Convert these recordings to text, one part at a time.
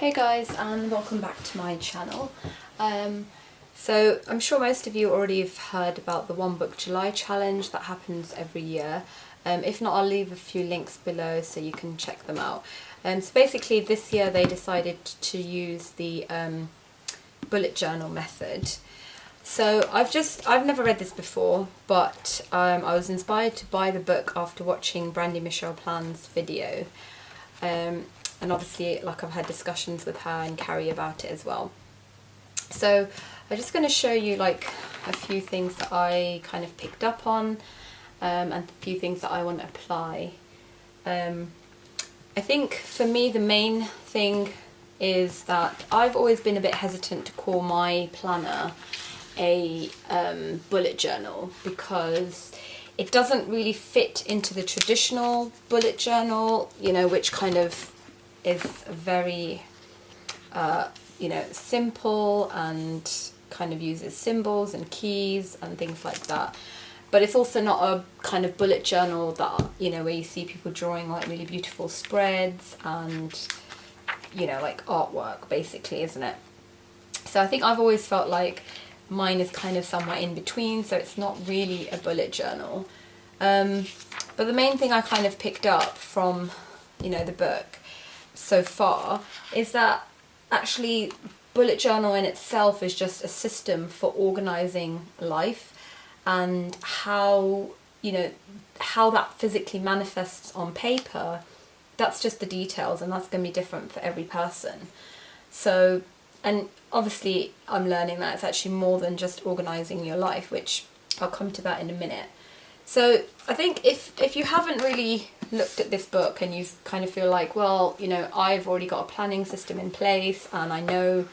Hey guys, and welcome back to my channel. So I'm sure most of you already have heard about the One Book July challenge that happens every year. If not, I'll leave a few links below so you can check them out. So basically this year they decided to use the bullet journal method. So I've never read this before, but I was inspired to buy the book after watching Brandy Michelle Plan's video. And obviously, like, I've had discussions with her and Carrie about it as well. So I'm just going to show you like a few things that I kind of picked up on, and a few things that I want to apply. I think for me the main thing is that I've always been a bit hesitant to call my planner a bullet journal, because it doesn't really fit into the traditional bullet journal, you know, which kind of is very simple and kind of uses symbols and keys and things like that. But it's also not a kind of bullet journal that, you know, where you see people drawing like really beautiful spreads and, you know, like artwork basically, isn't it? So I think I've always felt like mine is kind of somewhere in between, so it's not really a bullet journal. But the main thing I kind of picked up from, you know, the book so far is that actually bullet journal in itself is just a system for organizing life, and how, you know, how that physically manifests on paper, that's just the details, and that's going to be different for every person. So, and obviously I'm learning that it's actually more than just organizing your life, which I'll come to that in a minute. So I think if you haven't really looked at this book and you kind of feel like, well, you know, I've already got a planning system in place and I know,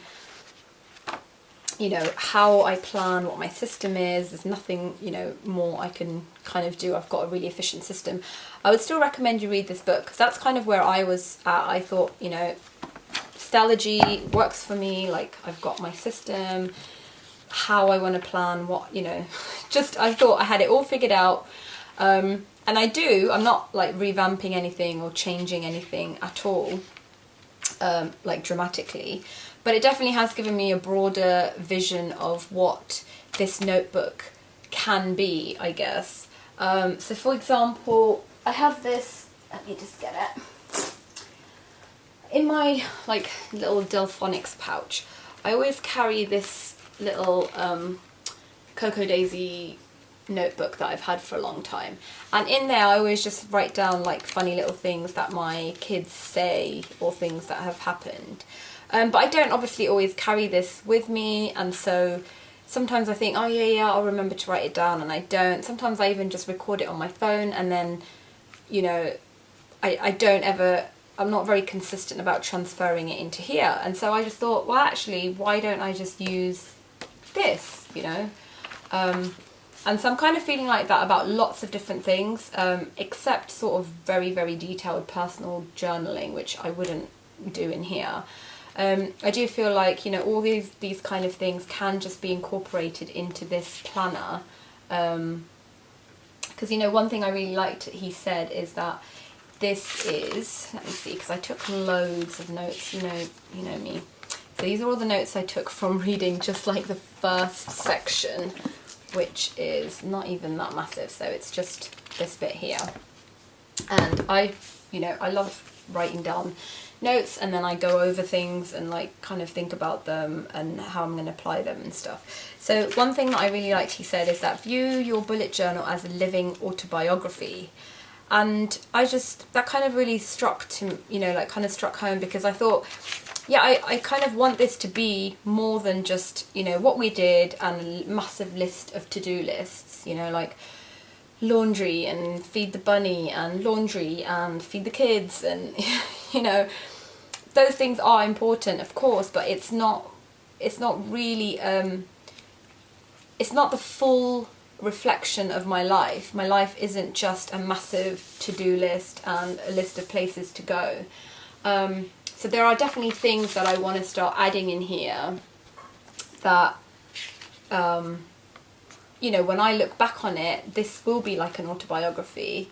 you know, how I plan, what my system is, there's nothing, you know, more I can kind of do, I've got a really efficient system, I would still recommend you read this book, because that's kind of where I was at. I thought, you know, Stalogy works for me, like I've got my system, how I want to plan, what, you know, just I thought I had it all figured out. And I do, I'm not like revamping anything or changing anything at all, like dramatically, but it definitely has given me a broader vision of what this notebook can be, I guess. So for example, I have this, let me just get it, in my like little Delphonics pouch. I always carry this little Cocoa Daisy notebook that I've had for a long time, and in there I always just write down like funny little things that my kids say or things that have happened, but I don't obviously always carry this with me, and so sometimes I think, oh yeah, I'll remember to write it down, and I don't. Sometimes I even just record it on my phone, and then, you know, I'm not very consistent about transferring it into here, and so I just thought, well, actually, why don't I just use this, you know? And so I'm kind of feeling like that about lots of different things, except sort of very, very detailed personal journaling, which I wouldn't do in here. I do feel like, you know, all these kind of things can just be incorporated into this planner. Because, you know, one thing I really liked he said is that this is, let me see, because I took loads of notes, you know me. So these are all the notes I took from reading just like the first section, which is not even that massive, so it's just this bit here. And I love writing down notes, and then I go over things and like kind of think about them and how I'm going to apply them and stuff. So one thing that I really liked he said is that view your bullet journal as a living autobiography. And that kind of really struck home, because I thought, yeah, I kind of want this to be more than just, you know, what we did and a massive list of to-do lists, you know, like laundry and feed the bunny and laundry and feed the kids, and you know, those things are important, of course, but it's not really, it's not the full reflection of my life. My life isn't just a massive to-do list and a list of places to go. So there are definitely things that I want to start adding in here that, you know, when I look back on it, this will be like an autobiography.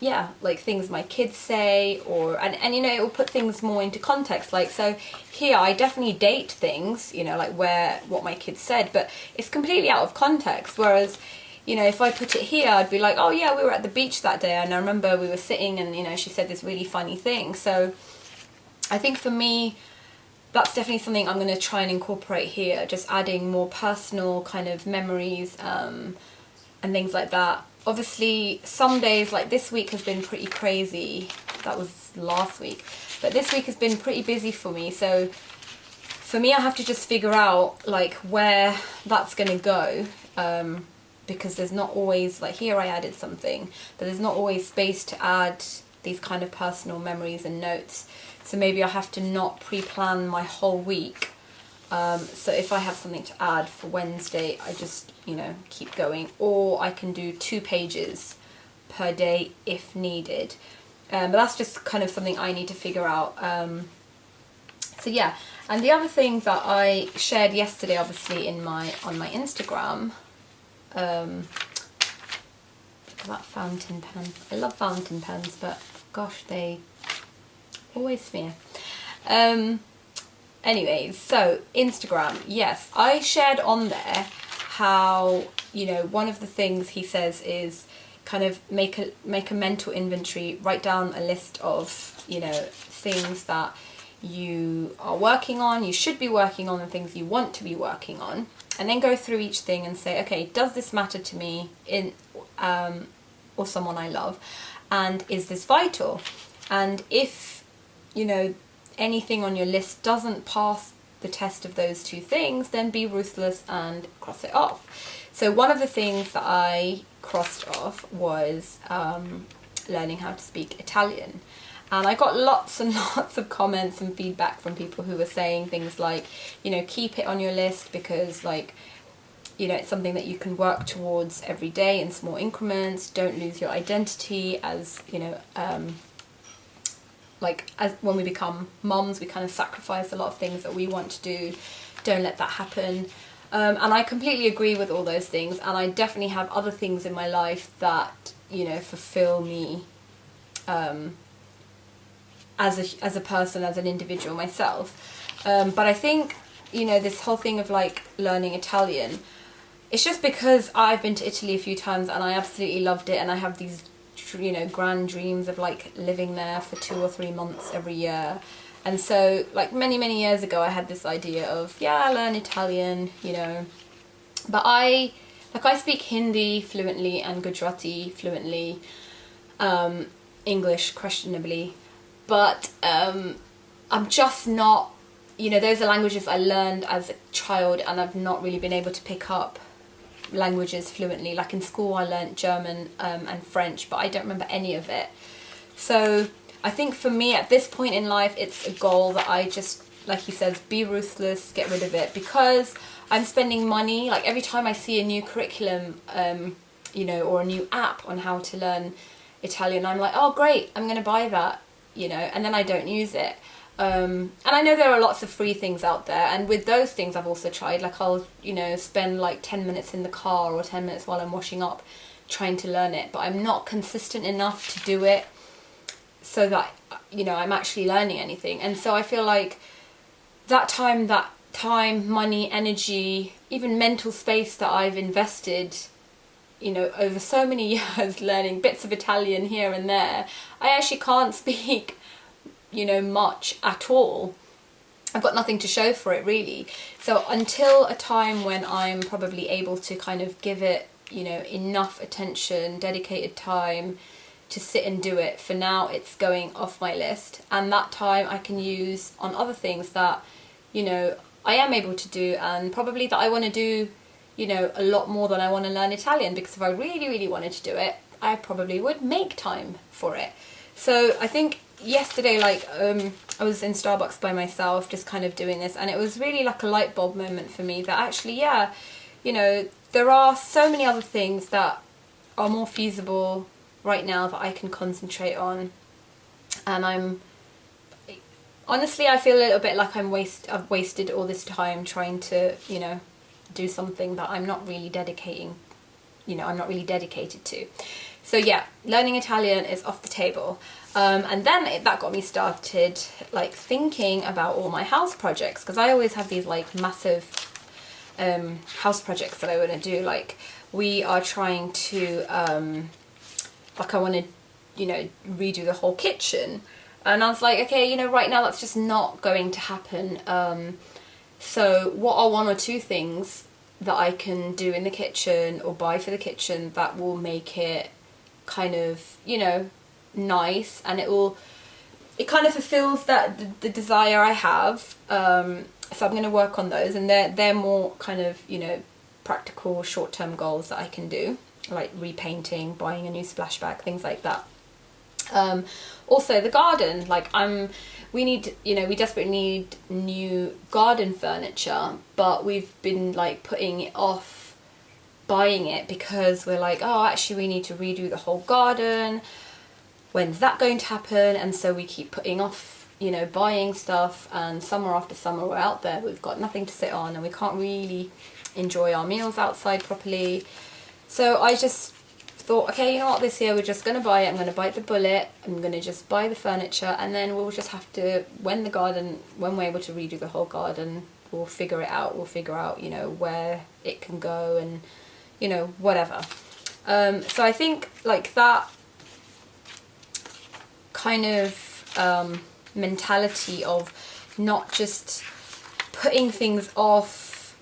yeah, like things my kids say, or and you know, it will put things more into context. Like, so here I definitely date things, you know, like what my kids said, but it's completely out of context. Whereas, you know, if I put it here, I'd be like, oh yeah, we were at the beach that day, and I remember we were sitting, and you know, she said this really funny thing. So I think for me, that's definitely something I'm going to try and incorporate here, just adding more personal kind of memories and things like that. Obviously, some days, like this week has been pretty crazy. That was last week. But this week has been pretty busy for me. So for me, I have to just figure out like where that's going to go. Because there's not always, like here I added something, but there's not always space to add these kind of personal memories and notes. So maybe I have to not pre-plan my whole week. So if I have something to add for Wednesday, I just, you know, keep going. Or I can do 2 pages per day if needed. But that's just kind of something I need to figure out. So yeah, and the other thing that I shared yesterday, obviously on my Instagram, that fountain pen. I love fountain pens, but gosh, they always smear. Anyways, so Instagram, yes, I shared on there how, you know, one of the things he says is kind of make a mental inventory, write down a list of, you know, things that you are working on, you should be working on, and things you want to be working on, and then go through each thing and say, okay, does this matter to me or someone I love, and is this vital? And if, you know, anything on your list doesn't pass the test of those 2 things, then be ruthless and cross it off. So one of the things that I crossed off was learning how to speak Italian. And I got lots and lots of comments and feedback from people who were saying things like, you know, keep it on your list because, like, you know, it's something that you can work towards every day in small increments. Don't lose your identity as, you know, like as when we become mums, we kind of sacrifice a lot of things that we want to do. Don't let that happen. And I completely agree with all those things. And I definitely have other things in my life that, you know, fulfill me as a person, as an individual myself. But I think, you know, this whole thing of like learning Italian, it's just because I've been to Italy a few times and I absolutely loved it, and I have these, you know, grand dreams of like living there for 2 or 3 months every year. And so like many years ago I had this idea of, yeah, learn Italian, you know, but I speak Hindi fluently and Gujarati fluently, English questionably, but I'm just not, you know, those are languages I learned as a child and I've not really been able to pick up languages fluently. Like in school I learnt German and French, but I don't remember any of it. So I think for me at this point in life, it's a goal that I just, like he says, be ruthless, get rid of it, because I'm spending money. Like every time I see a new curriculum, you know, or a new app on how to learn Italian, I'm like, oh great, I'm going to buy that, you know, and then I don't use it. And I know there are lots of free things out there, and with those things I've also tried, like I'll, you know, spend like 10 minutes in the car or 10 minutes while I'm washing up trying to learn it, but I'm not consistent enough to do it so that, you know, I'm actually learning anything. And so I feel like that time, money, energy, even mental space that I've invested, you know, over so many years learning bits of Italian here and there, I actually can't speak, you know, much at all. I've got nothing to show for it really. So until a time when I'm probably able to kind of give it, you know, enough attention, dedicated time to sit and do it, for now it's going off my list, and that time I can use on other things that, you know, I am able to do, and probably that I want to do, you know, a lot more than I want to learn Italian, because if I really wanted to do it, I probably would make time for it. So I think yesterday, like, I was in Starbucks by myself just kind of doing this, and it was really like a light bulb moment for me that actually, yeah, you know, there are so many other things that are more feasible right now that I can concentrate on, and honestly I feel a little bit like I've wasted all this time trying to, you know, do something that I'm not really dedicating I'm not really dedicated to. So yeah, learning Italian is off the table. And then that got me started like thinking about all my house projects, because I always have these like massive house projects that I want to do. Like we are trying to like I want to redo the whole kitchen, and I was like, okay, right now that's just not going to happen. So what are one or two things that I can do in the kitchen or buy for the kitchen that will make it kind of nice, and it kind of fulfills the desire I have. So I'm going to work on those, and they're more kind of practical short-term goals that I can do, like repainting, buying a new splashback, things like that. Also the garden, like we desperately need new garden furniture, but we've been like putting it off buying it because we're like, oh, actually we need to redo the whole garden. When's that going to happen? And so we keep putting off, buying stuff, and summer after summer we're out there, we've got nothing to sit on, and we can't really enjoy our meals outside properly. So I just thought, okay, this year we're just going to buy it. I'm going to bite the bullet. I'm going to just buy the furniture, and then we'll just have to, when we're able to redo the whole garden, we'll figure it out. We'll figure out, where it can go, and, whatever. So I think like that kind of mentality of not just putting things off,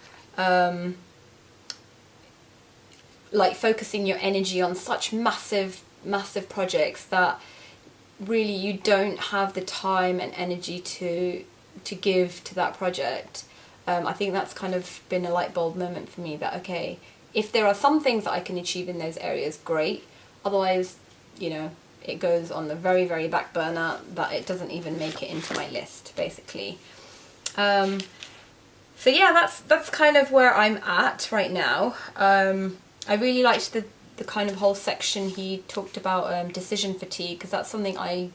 like focusing your energy on such massive projects that really you don't have the time and energy to give to that project. I think that's kind of been a light bulb moment for me, that okay, if there are some things that I can achieve in those areas, great. Otherwise, it goes on the very, very back burner, that it doesn't even make it into my list, basically. So yeah, that's kind of where I'm at right now. I really liked the kind of whole section he talked about decision fatigue, because that's something I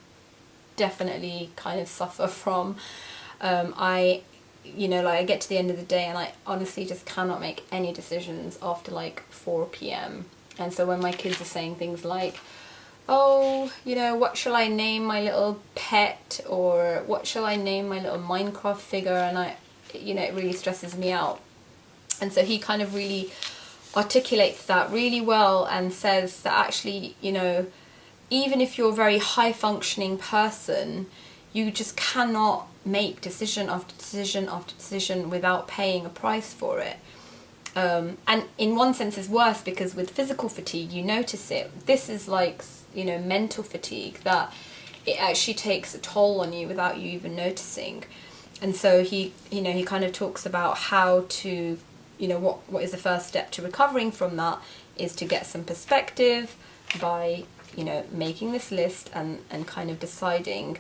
definitely kind of suffer from. I get to the end of the day and I honestly just cannot make any decisions after like 4 p.m. And so when my kids are saying things like, oh, what shall I name my little pet, or what shall I name my little Minecraft figure, and it really stresses me out. And so he kind of really articulates that really well, and says that actually, even if you're a very high functioning person, you just cannot make decision after decision after decision without paying a price for it. And in one sense it's worse, because with physical fatigue you notice it. This is like, mental fatigue, that it actually takes a toll on you without you even noticing. And so he kind of talks about how to, what is the first step to recovering from that, is to get some perspective by, making this list and kind of deciding,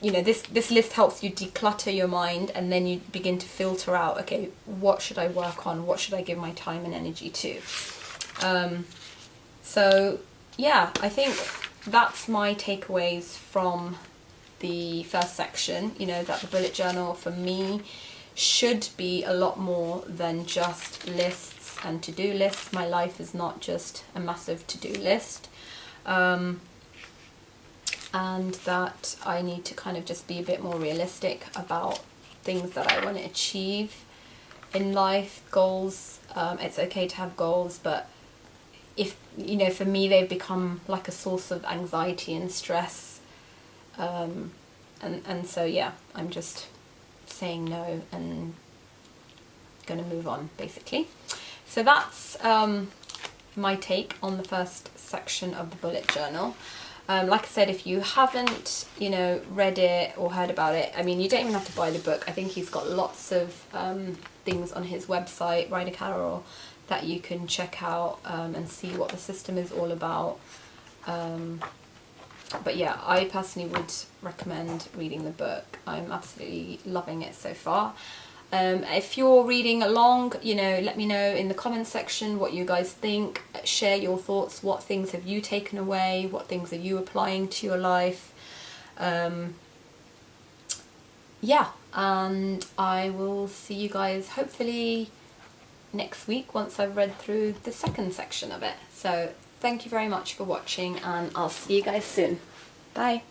this list helps you declutter your mind, and then you begin to filter out, okay, what should I work on? What should I give my time and energy to? So yeah, I think that's my takeaways from the first section, that the bullet journal for me should be a lot more than just lists and to-do lists. My life is not just a massive to-do list. And that I need to kind of just be a bit more realistic about things that I want to achieve in life, goals. It's okay to have goals, but if, for me they've become like a source of anxiety and stress. And so yeah, I'm just saying no and going to move on, basically. So that's my take on the first section of the bullet journal. Like I said, if you haven't, read it or heard about it, I mean, you don't even have to buy the book. I think he's got lots of things on his website, Ryder Carroll, that you can check out and see what the system is all about. But yeah, I personally would recommend reading the book. I'm absolutely loving it so far. If you're reading along, let me know in the comments section what you guys think. Share your thoughts. What things have you taken away? What things are you applying to your life? Yeah, and I will see you guys hopefully next week once I've read through the second section of it. So thank you very much for watching, and I'll see you guys soon. Bye.